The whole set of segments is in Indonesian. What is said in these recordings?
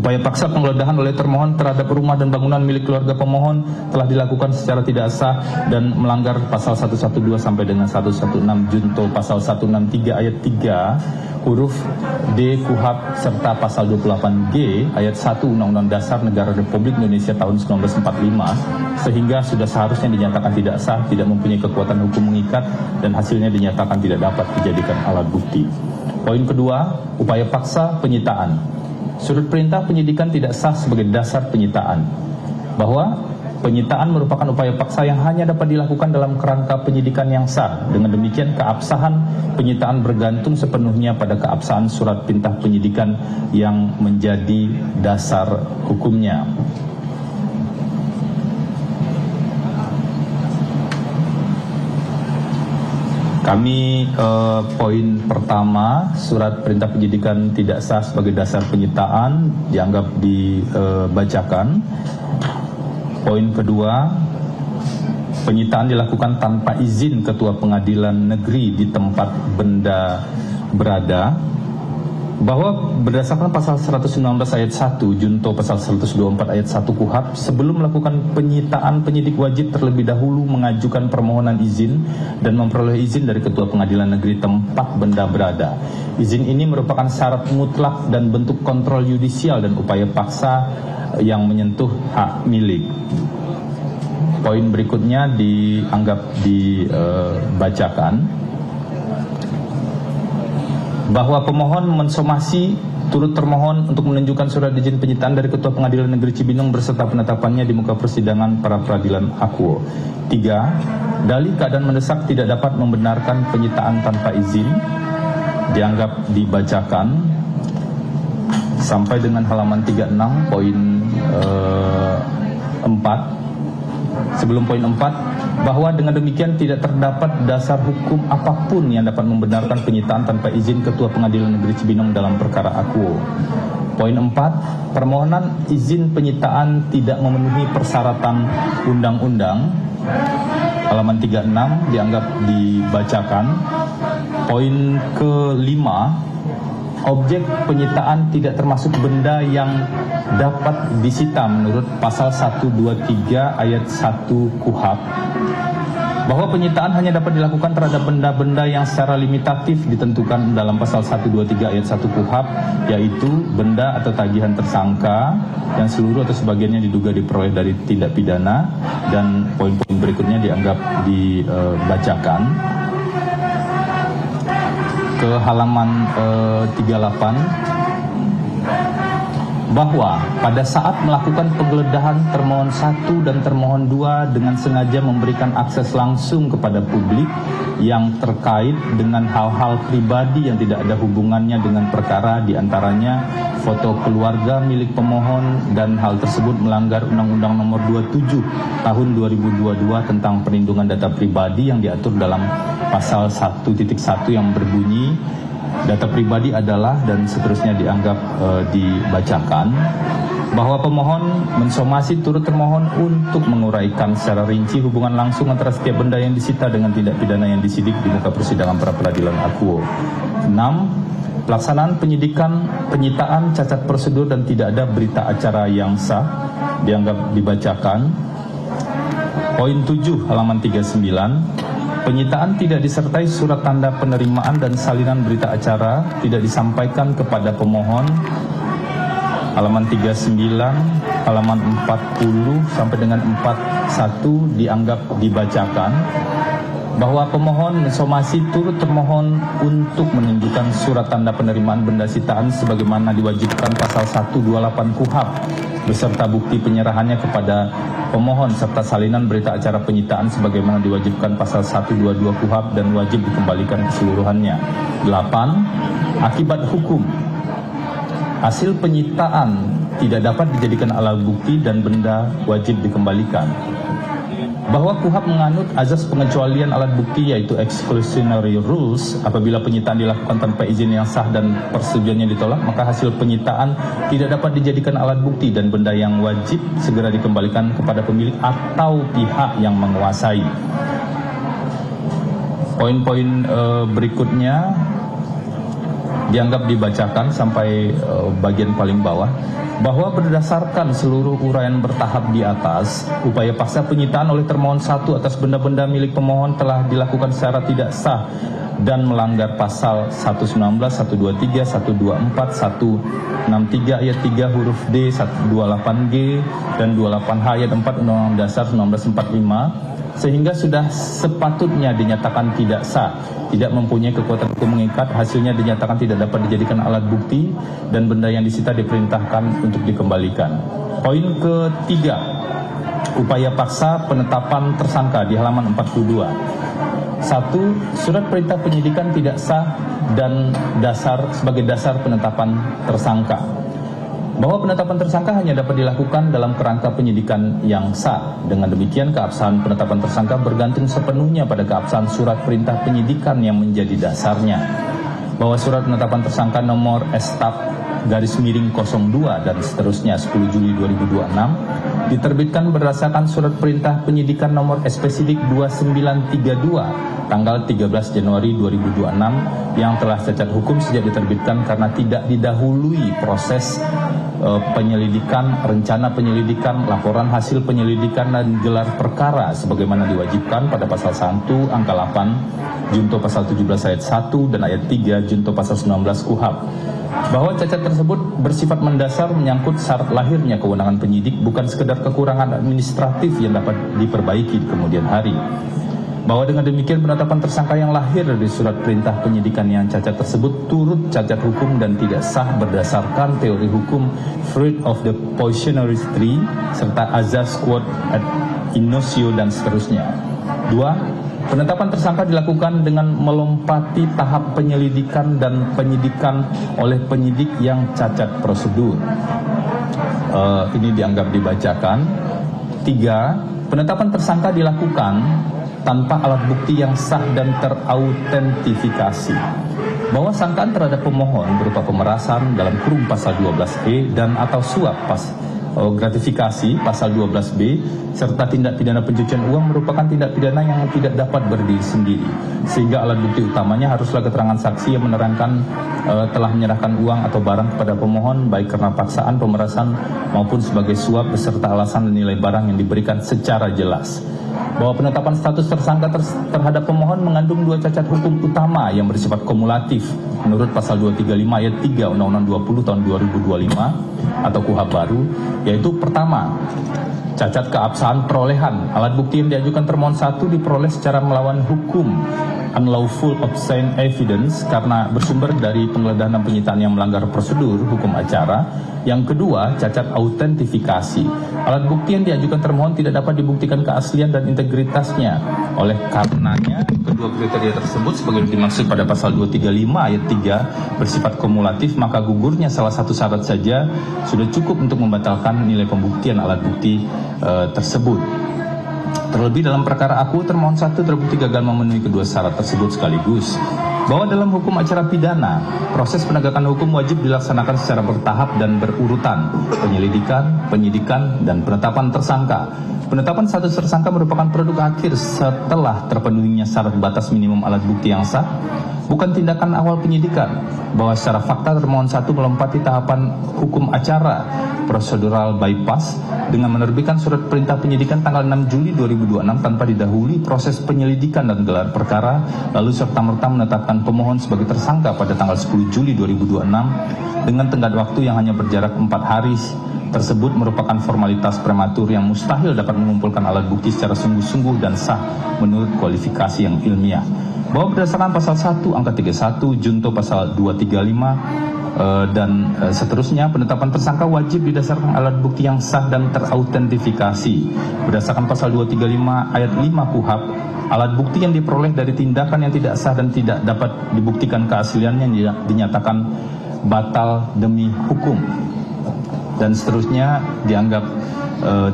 Upaya paksa penggeledahan oleh termohon terhadap rumah dan bangunan milik keluarga pemohon telah dilakukan secara tidak sah dan melanggar pasal 112 sampai dengan 116 junto pasal 163 ayat 3 huruf D KUHP serta pasal 28G ayat 1 Undang-Undang Dasar Negara Republik Indonesia tahun 1945, sehingga sudah seharusnya dinyatakan tidak sah, tidak mempunyai kekuatan hukum mengikat, dan hasilnya dinyatakan tidak dapat dijadikan alat bukti. Poin kedua, upaya paksa penyitaan. Sudut perintah penyidikan tidak sah sebagai dasar penyitaan, bahwa penyitaan merupakan upaya paksa yang hanya dapat dilakukan dalam kerangka penyidikan yang sah. Dengan demikian, keabsahan penyitaan bergantung sepenuhnya pada keabsahan surat perintah penyidikan yang menjadi dasar hukumnya. Kami poin pertama, surat perintah penyidikan tidak sah sebagai dasar penyitaan dianggap dibacakan. Poin kedua, penyitaan dilakukan tanpa izin Ketua Pengadilan Negeri di tempat benda berada, bahwa berdasarkan pasal 119 ayat 1 junto pasal 124 ayat 1 KUHP, sebelum melakukan penyitaan, penyidik wajib terlebih dahulu mengajukan permohonan izin dan memperoleh izin dari Ketua Pengadilan Negeri tempat benda berada. Izin ini merupakan syarat mutlak dan bentuk kontrol yudisial dan upaya paksa yang menyentuh hak milik. Poin berikutnya dianggap dibacakan, bahwa pemohon mensomasi turut termohon untuk menunjukkan surat izin penyitaan dari Ketua Pengadilan Negeri Cibinong beserta penetapannya di muka persidangan para peradilan akuo. 3. Dalih keadaan mendesak tidak dapat membenarkan penyitaan tanpa izin dianggap dibacakan sampai dengan halaman 36 poin 4. Sebelum poin 4, bahwa dengan demikian tidak terdapat dasar hukum apapun yang dapat membenarkan penyitaan tanpa izin Ketua Pengadilan Negeri Cibinong dalam perkara akuo. Poin 4, permohonan izin penyitaan tidak memenuhi persyaratan undang-undang. Halaman 36 dianggap dibacakan. Poin ke-5, objek penyitaan tidak termasuk benda yang dapat disita menurut pasal 123 ayat 1 KUHP, bahwa penyitaan hanya dapat dilakukan terhadap benda-benda yang secara limitatif ditentukan dalam pasal 123 ayat 1 KUHP, yaitu benda atau tagihan tersangka yang seluruh atau sebagiannya diduga diperoleh dari tindak pidana. Dan poin-poin berikutnya dianggap dibacakan. Ke halaman 38, bahwa pada saat melakukan penggeledahan termohon 1 dan termohon 2 dengan sengaja memberikan akses langsung kepada publik yang terkait dengan hal-hal pribadi yang tidak ada hubungannya dengan perkara, diantaranya foto keluarga milik pemohon, dan hal tersebut melanggar Undang-Undang Nomor 27 Tahun 2022 tentang perlindungan data pribadi yang diatur dalam pasal 1.1 yang berbunyi data pribadi adalah, dan seterusnya dianggap dibacakan, bahwa pemohon mensomasi turut termohon untuk menguraikan secara rinci hubungan langsung antara setiap benda yang disita dengan tindak pidana yang disidik di muka persidangan pra peradilan akuo. 6. Pelaksanaan penyitaan cacat prosedur dan tidak ada berita acara yang sah dianggap dibacakan. Poin 7 halaman 39, penyitaan tidak disertai surat tanda penerimaan dan salinan berita acara tidak disampaikan kepada pemohon. Halaman 39, halaman 40 sampai dengan 41 dianggap dibacakan, bahwa pemohon mensomasi turut termohon untuk menunjukkan surat tanda penerimaan benda sitaan sebagaimana diwajibkan pasal 128 KUHP beserta bukti penyerahannya kepada pemohon serta salinan berita acara penyitaan sebagaimana diwajibkan pasal 122 KUHP dan wajib dikembalikan keseluruhannya. 8. Akibat hukum, hasil penyitaan tidak dapat dijadikan alat bukti dan benda wajib dikembalikan. Bahwa KUHP menganut azas pengecualian alat bukti yaitu exclusionary rules. Apabila penyitaan dilakukan tanpa izin yang sah dan persetujuannya ditolak, maka hasil penyitaan tidak dapat dijadikan alat bukti dan benda yang wajib segera dikembalikan kepada pemilik atau pihak yang menguasai. Poin-poin berikutnya dianggap dibacakan sampai bagian paling bawah, bahwa berdasarkan seluruh uraian bertahap di atas, upaya paksa penyitaan oleh termohon 1 atas benda-benda milik pemohon telah dilakukan secara tidak sah dan melanggar pasal 119, 123, 124, 163 ayat 3 huruf D, 128G, dan 28H ayat 4 Undang-Undang Dasar 1945, sehingga sudah sepatutnya dinyatakan tidak sah, tidak mempunyai kekuatan hukum mengikat, hasilnya dinyatakan tidak dapat dijadikan alat bukti, dan benda yang disita diperintahkan untuk dikembalikan. Poin ketiga, upaya paksa penetapan tersangka di halaman 42. 1. Surat perintah penyidikan tidak sah dan sebagai dasar penetapan tersangka. Bahwa penetapan tersangka hanya dapat dilakukan dalam kerangka penyidikan yang sah. Dengan demikian, keabsahan penetapan tersangka bergantung sepenuhnya pada keabsahan surat perintah penyidikan yang menjadi dasarnya. Bahwa surat penetapan tersangka nomor /02 dan seterusnya 10 Juli 2026 diterbitkan berdasarkan surat perintah penyidikan nomor spesidik 2932 tanggal 13 Januari 2026 yang telah cacat hukum sejak diterbitkan karena tidak didahului proses penyelidikan, rencana penyelidikan, laporan hasil penyelidikan dan gelar perkara sebagaimana diwajibkan pada pasal 1 angka 8 Junto pasal 17 ayat 1 dan ayat 3 Junto pasal 19 KUHP. Bahwa cacat tersebut bersifat mendasar menyangkut syarat lahirnya kewenangan penyidik, bukan sekedar kekurangan administratif yang dapat diperbaiki di kemudian hari. Bahwa dengan demikian penetapan tersangka yang lahir dari surat perintah penyidikan yang cacat tersebut turut cacat hukum dan tidak sah berdasarkan teori hukum fruit of the poisonous tree serta azas quod ad initio dan seterusnya. 2. Penetapan tersangka dilakukan dengan melompati tahap penyelidikan dan penyidikan oleh penyidik yang cacat prosedur. Ini dianggap dibacakan. 3. Penetapan tersangka dilakukan tanpa alat bukti yang sah dan terautentifikasi. Bahwa sangkaan terhadap pemohon berupa pemerasan dalam kurung pasal 12E dan atau suap gratifikasi pasal 12B serta tindak pidana pencucian uang merupakan tindak pidana yang tidak dapat berdiri sendiri, sehingga alat bukti utamanya haruslah keterangan saksi yang menerangkan telah menyerahkan uang atau barang kepada pemohon baik karena paksaan, pemerasan maupun sebagai suap beserta alasan dan nilai barang yang diberikan secara jelas. Bahwa penetapan status tersangka terhadap pemohon mengandung dua cacat hukum utama yang bersifat kumulatif menurut pasal 235 ayat 3 Undang-Undang 20 tahun 2025 atau KUHP baru, yaitu pertama, cacat keabsahan perolehan. Alat bukti yang diajukan termohon 1 diperoleh secara melawan hukum unlawful obscene evidence karena bersumber dari penggeledahan dan penyitaan yang melanggar prosedur hukum acara. Yang kedua, cacat autentifikasi. Alat bukti yang diajukan termohon tidak dapat dibuktikan keaslian dan integritasnya. Oleh karenanya, kedua kriteria tersebut sebagai dimaksud pada pasal 235 ayat 3 bersifat kumulatif, maka gugurnya salah satu syarat saja sudah cukup untuk membatalkan nilai pembuktian alat bukti tersebut. Terlebih dalam perkara aku, termohon 1 terbukti gagal memenuhi kedua syarat tersebut sekaligus. Bahwa dalam hukum acara pidana, proses penegakan hukum wajib dilaksanakan secara bertahap dan berurutan. Penyelidikan, penyidikan, dan penetapan tersangka. Penetapan status tersangka merupakan produk akhir setelah terpenuhinya syarat batas minimum alat bukti yang sah, bukan tindakan awal penyidikan. Bahwa secara fakta termohon 1 melompati tahapan hukum acara prosedural bypass dengan menerbitkan surat perintah penyidikan tanggal 6 Juli 2026 tanpa didahului proses penyelidikan dan gelar perkara, lalu serta-merta menetapkan pemohon sebagai tersangka pada tanggal 10 Juli 2026 dengan tenggat waktu yang hanya berjarak 4 hari. Tersebut merupakan formalitas prematur yang mustahil dapat mengumpulkan alat bukti secara sungguh-sungguh dan sah menurut kualifikasi yang ilmiah. Bahwa berdasarkan pasal 1 angka 31 Junto pasal 235 dan seterusnya, penetapan tersangka wajib didasarkan alat bukti yang sah dan terautentifikasi. Berdasarkan pasal 235 ayat 5 KUHP, alat bukti yang diperoleh dari tindakan yang tidak sah dan tidak dapat dibuktikan keasliannya dinyatakan batal demi hukum. Dan seterusnya dianggap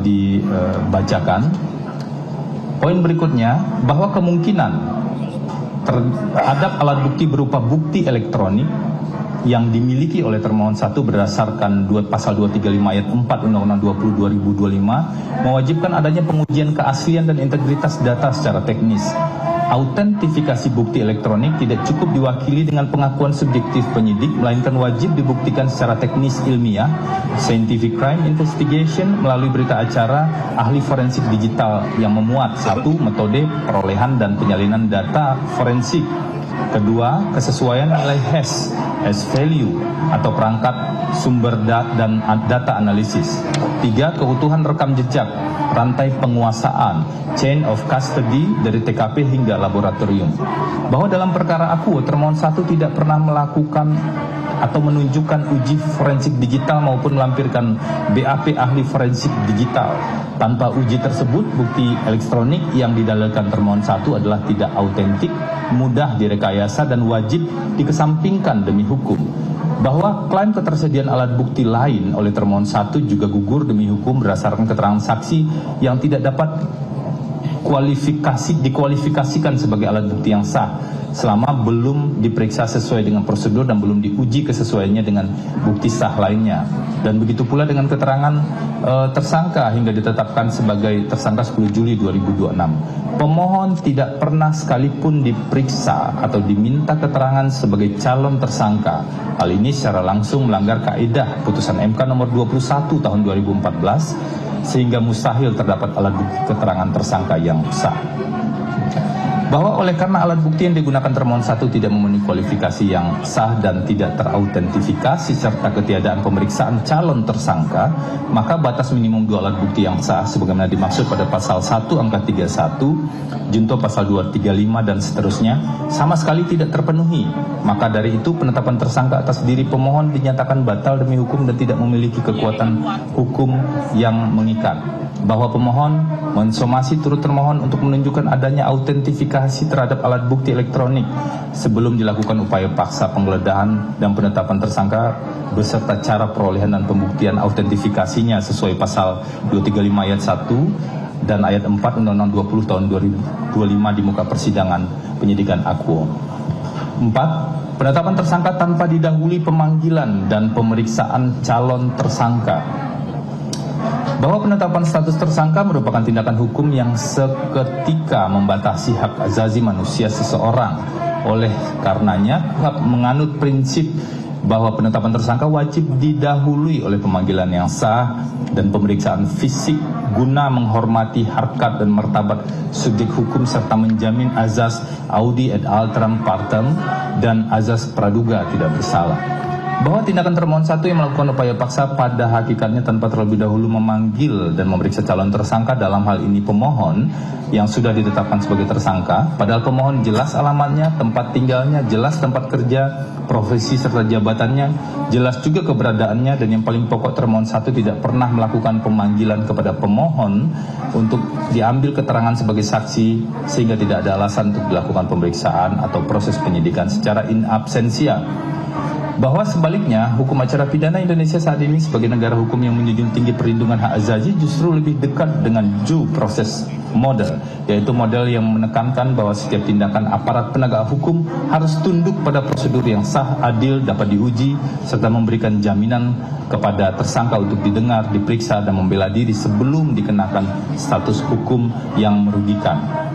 dibacakan. Poin berikutnya, bahwa kemungkinan terhadap alat bukti berupa bukti elektronik yang dimiliki oleh termohon 1 berdasarkan pasal 235 ayat 4 Undang-Undang 20 2025 mewajibkan adanya pengujian keaslian dan integritas data secara teknis. Autentifikasi bukti elektronik tidak cukup diwakili dengan pengakuan subjektif penyidik, melainkan wajib dibuktikan secara teknis ilmiah, scientific crime investigation, melalui berita acara ahli forensik digital yang memuat: 1. Metode perolehan dan penyalinan data forensik. 2. Kesesuaian nilai hash value atau perangkat sumber dan data analisis. 3. Keutuhan rekam jejak, rantai penguasaan, chain of custody dari TKP hingga laboratorium. Bahwa dalam perkara Akuo, termohon 1 tidak pernah melakukan atau menunjukkan uji forensik digital maupun melampirkan BAP ahli forensik digital. Tanpa uji tersebut, bukti elektronik yang didalilkan termohon 1 adalah tidak autentik, mudah direkayasa, dan wajib dikesampingkan demi hukum. Bahwa klaim ketersediaan alat bukti lain oleh termohon 1 juga gugur demi hukum berdasarkan keterangan saksi yang tidak dapat dikualifikasikan sebagai alat bukti yang sah selama belum diperiksa sesuai dengan prosedur dan belum diuji kesesuaiannya dengan bukti sah lainnya. Dan begitu pula dengan keterangan tersangka hingga ditetapkan sebagai tersangka 10 Juli 2026. Pemohon tidak pernah sekalipun diperiksa atau diminta keterangan sebagai calon tersangka. Hal ini secara langsung melanggar kaidah putusan MK nomor 21 tahun 2014 sehingga mustahil terdapat alat bukti keterangan tersangka yang sah. Bahwa oleh karena alat bukti yang digunakan termohon 1 tidak memenuhi kualifikasi yang sah dan tidak terautentifikasi serta ketiadaan pemeriksaan calon tersangka, maka batas minimum 2 alat bukti yang sah sebagaimana dimaksud pada pasal 1 angka 31, junto pasal 235 dan seterusnya sama sekali tidak terpenuhi. Maka dari itu penetapan tersangka atas diri pemohon dinyatakan batal demi hukum dan tidak memiliki kekuatan hukum yang mengikat. Bahwa pemohon mensomasi turut termohon untuk menunjukkan adanya autentifikasi terhadap alat bukti elektronik sebelum dilakukan upaya paksa penggeledahan dan penetapan tersangka beserta cara perolehan dan pembuktian autentifikasinya sesuai pasal 235 ayat 1 dan ayat 4 Undang-Undang 20 tahun 2025 di muka persidangan penyidikan Akuo. 4. Penetapan tersangka tanpa didahului pemanggilan dan pemeriksaan calon tersangka. Bahwa penetapan status tersangka merupakan tindakan hukum yang seketika membatasi hak asasi manusia seseorang. Oleh karenanya, KUHP menganut prinsip bahwa penetapan tersangka wajib didahului oleh pemanggilan yang sah dan pemeriksaan fisik guna menghormati harkat dan martabat subjek hukum serta menjamin azas audi et alteram partem dan azas praduga tidak bersalah. Bahwa tindakan termohon 1 yang melakukan upaya paksa pada hakikatnya tanpa terlebih dahulu memanggil dan memeriksa calon tersangka, dalam hal ini pemohon yang sudah ditetapkan sebagai tersangka, padahal pemohon jelas alamatnya, tempat tinggalnya, jelas tempat kerja, profesi serta jabatannya, jelas juga keberadaannya, dan yang paling pokok termohon 1 tidak pernah melakukan pemanggilan kepada pemohon untuk diambil keterangan sebagai saksi sehingga tidak ada alasan untuk dilakukan pemeriksaan atau proses penyidikan secara in absentia. Bahwa sebaliknya, hukum acara pidana Indonesia saat ini sebagai negara hukum yang menjunjung tinggi perlindungan hak asasi justru lebih dekat dengan due process model, yaitu model yang menekankan bahwa setiap tindakan aparat penegak hukum harus tunduk pada prosedur yang sah, adil, dapat diuji, serta memberikan jaminan kepada tersangka untuk didengar, diperiksa, dan membela diri sebelum dikenakan status hukum yang merugikan.